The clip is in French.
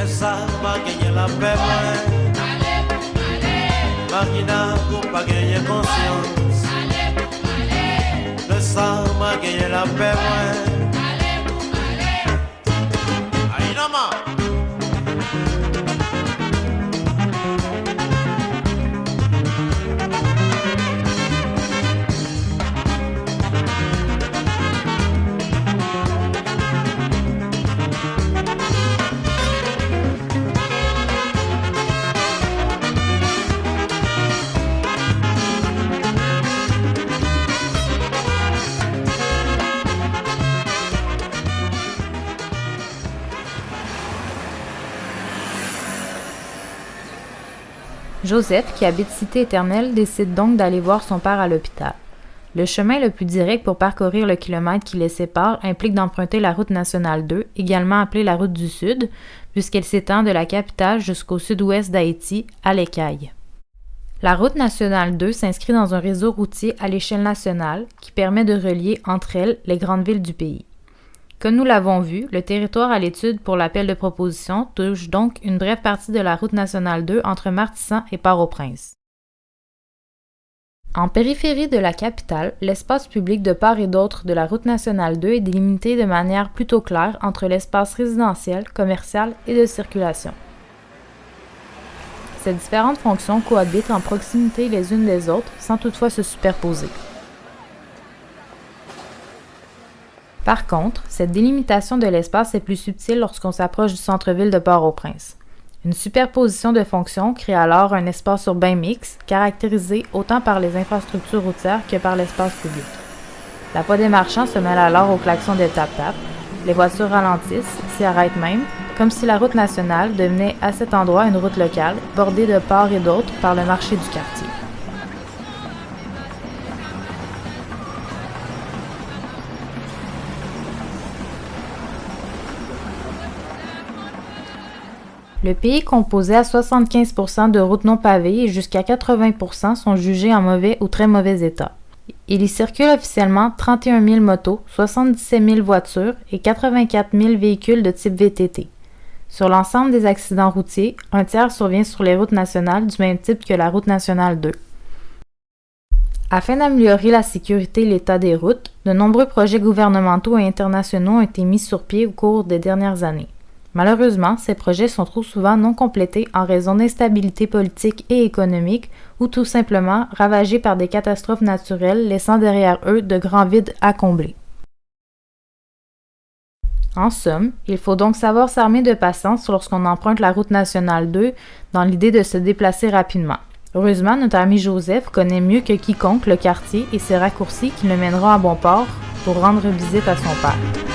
ça va gagner la paix, Marina pour pas gagner conscience. Le sang va gagner la paix, Aïe, maman. Joseph, qui habite Cité Éternelle, décide donc d'aller voir son père à l'hôpital. Le chemin le plus direct pour parcourir le kilomètre qui les sépare implique d'emprunter la route nationale 2, également appelée la route du Sud, puisqu'elle s'étend de la capitale jusqu'au sud-ouest d'Haïti, à l'Écaille. La route nationale 2 s'inscrit dans un réseau routier à l'échelle nationale qui permet de relier entre elles les grandes villes du pays. Comme nous l'avons vu, le territoire à l'étude pour l'appel de proposition touche donc une brève partie de la route nationale 2 entre Martissan et Port-au-Prince. En périphérie de la capitale, l'espace public de part et d'autre de la route nationale 2 est délimité de manière plutôt claire entre l'espace résidentiel, commercial et de circulation. Ces différentes fonctions cohabitent en proximité les unes des autres sans toutefois se superposer. Par contre, cette délimitation de l'espace est plus subtile lorsqu'on s'approche du centre-ville de Port-au-Prince. Une superposition de fonctions crée alors un espace urbain mixte, caractérisé autant par les infrastructures routières que par l'espace public. La voix des marchands se mêle alors au klaxon des tap-tap, les voitures ralentissent, s'y arrêtent même, comme si la route nationale devenait à cet endroit une route locale, bordée de part et d'autre par le marché du quartier. Le pays est composé à 75% de routes non pavées et jusqu'à 80% sont jugées en mauvais ou très mauvais état. Il y circule officiellement 31 000 motos, 77 000 voitures et 84 000 véhicules de type VTT. Sur l'ensemble des accidents routiers, un tiers survient sur les routes nationales du même type que la route nationale 2. Afin d'améliorer la sécurité et l'état des routes, de nombreux projets gouvernementaux et internationaux ont été mis sur pied au cours des dernières années. Malheureusement, ces projets sont trop souvent non complétés en raison d'instabilité politique et économique ou tout simplement ravagés par des catastrophes naturelles laissant derrière eux de grands vides à combler. En somme, il faut donc savoir s'armer de patience lorsqu'on emprunte la route nationale 2 dans l'idée de se déplacer rapidement. Heureusement, notre ami Joseph connaît mieux que quiconque le quartier et ses raccourcis qui le mèneront à bon port pour rendre visite à son père.